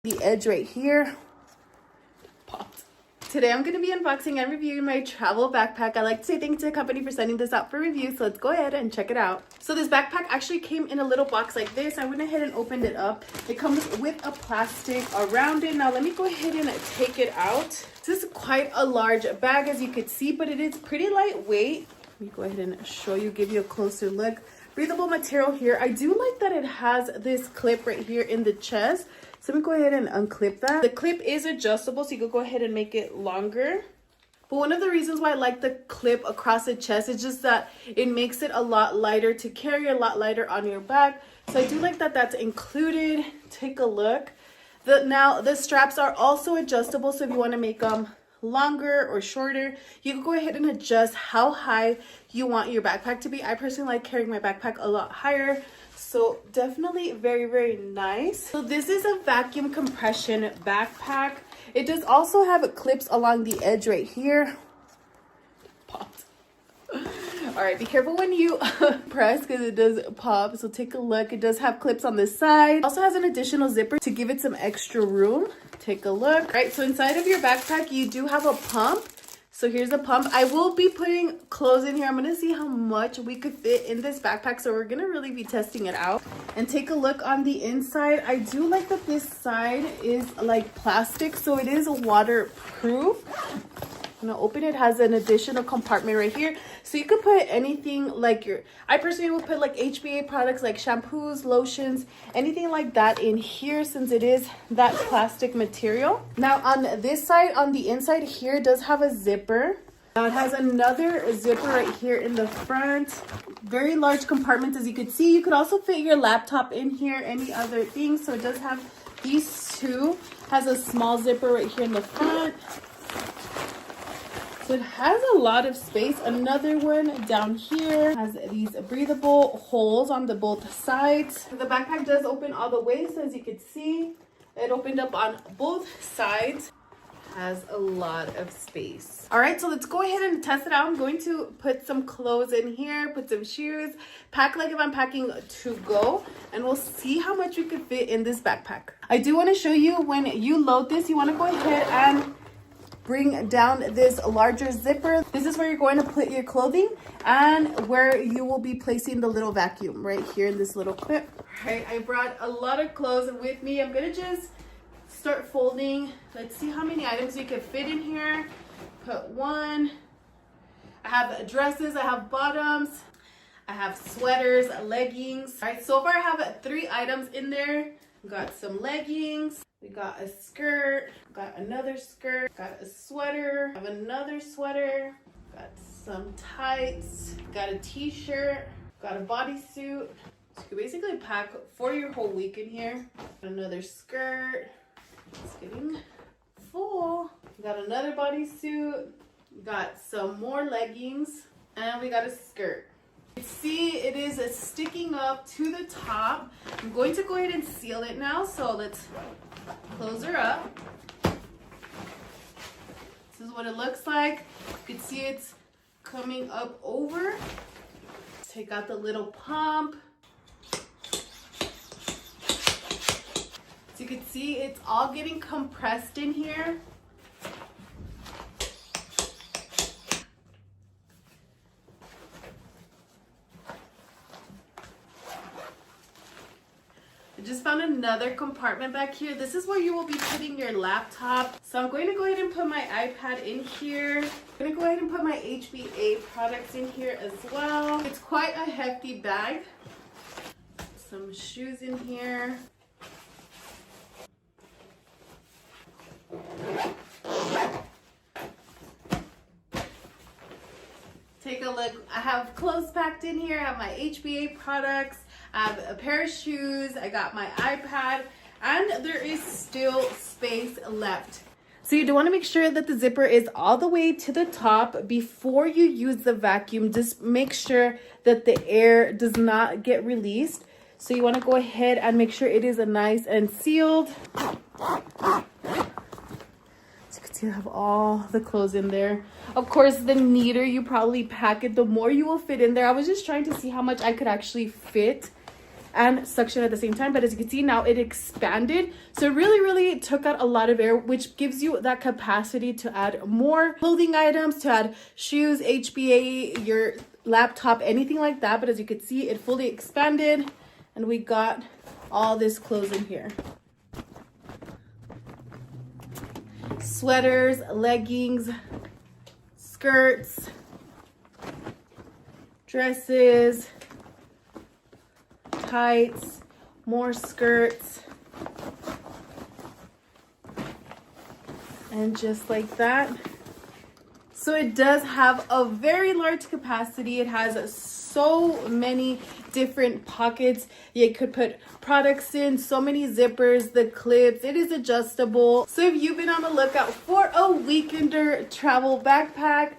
The edge right here popped. Today I'm going to be unboxing and reviewing my travel backpack. I like to say thank you to the company for sending this out for review, so let's go ahead and check it out. So this backpack actually came in a little box like this. I went ahead and opened it up. It comes with a plastic around it. Now let me go ahead and take it out. This is quite a large bag, as you could see, but it is pretty lightweight. Let me go ahead and show you, give you a closer look. Breathable material here. I do like that it has this clip right here in the chest. So let me go ahead and unclip that. The clip is adjustable, so you can go ahead and make it longer. But one of the reasons why I like the clip across the chest is just that it makes it a lot lighter to carry, a lot lighter on your back. So I do like that that's included. Take a look. Now the straps are also adjustable, so if you want to make them longer or shorter, you can go ahead and adjust how high you want your backpack to be. I personally like carrying my backpack a lot higher, so definitely very, very nice. So this is a vacuum compression backpack. It does also have clips along the edge right here. Popped. All right, be careful when you press because it does pop. So take a look. It does have clips on this side. Also has an additional zipper to give it some extra room. Take a look. All right, so inside of your backpack, you do have a pump. So here's a pump. I will be putting clothes in here. I'm gonna see how much we could fit in this backpack. So we're gonna really be testing it out. And take a look on the inside. I do like that this side is like plastic, so it is waterproof. I'm gonna open it. Has an additional compartment right here, so you could put anything like I personally would put like HPA products like shampoos, lotions, anything like that in here, since it is that plastic material. Now on this side, on the inside here, it does have a zipper. Now it has another zipper right here in the front. Very large compartments, as you could see. You could also fit your laptop in here, any other things. So it does have these two. Has a small zipper right here in the front. So it has a lot of space. Another one down here has these breathable holes on the both sides. The backpack does open all the way, so as you can see, it opened up on both sides. Has a lot of space. All right, so let's go ahead and test it out. I'm going to put some clothes in here, put some shoes, pack like if I'm packing to go, and we'll see how much we could fit in this backpack. I do want to show you, when you load this, you want to go ahead and bring down this larger zipper. This is where you're going to put your clothing and where you will be placing the little vacuum right here in this little clip. All right, I brought a lot of clothes with me. I'm gonna just start folding. Let's see how many items we can fit in here. Put one. I have dresses, I have bottoms, I have sweaters, leggings. All right, so far I have 3 items in there. Got some leggings. We got a skirt, got another skirt, got a sweater, have another sweater, got some tights, got a t-shirt, got a bodysuit. So you can basically pack for your whole week in here. Got another skirt. It's getting full. Got another bodysuit, got some more leggings, and we got a skirt. See, it is sticking up to the top. I'm going to go ahead and seal it now, so let's close her up. This is what it looks like. You can see it's coming up over. Take out the little pump. So you can see it's all getting compressed in here. I just found another compartment back here. This is where you will be putting your laptop. So I'm going to go ahead and put my iPad in here. I'm going to go ahead and put my HPA products in here as well. It's quite a hefty bag. Some shoes in here. Take a look. I have clothes packed in here. I have my HPA products. I have a pair of shoes. I got my iPad, and there is still space left. So you do want to make sure that the zipper is all the way to the top before you use the vacuum. Just make sure that the air does not get released. So you want to go ahead and make sure it is nice and sealed. You have all the clothes in there. Of course, the neater you probably pack it, the more you will fit in there. I was just trying to see how much I could actually fit and suction at the same time. But as you can see now, it expanded, so it really took out a lot of air, which gives you that capacity to add more clothing items, to add shoes, HBA, your laptop, anything like that. But as you can see, it fully expanded, and we got all this clothes in here. Sweaters, leggings, skirts, dresses, tights, more skirts, and just like that. So it does have a very large capacity. It has so many different pockets you could put products in, so many zippers, the clips, it is adjustable. So if you've been on the lookout for a weekender travel backpack,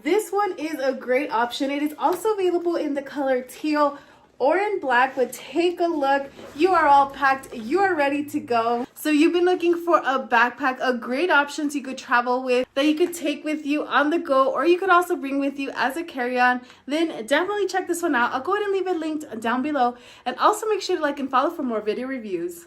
this one is a great option. It is also available in the color teal or in black, but take a look. You are all packed, you are ready to go. So you've been looking for a backpack, a great options you could travel with, that you could take with you on the go, or you could also bring with you as a carry-on, then definitely check this one out. I'll go ahead and leave it linked down below, and also make sure to like and follow for more video reviews.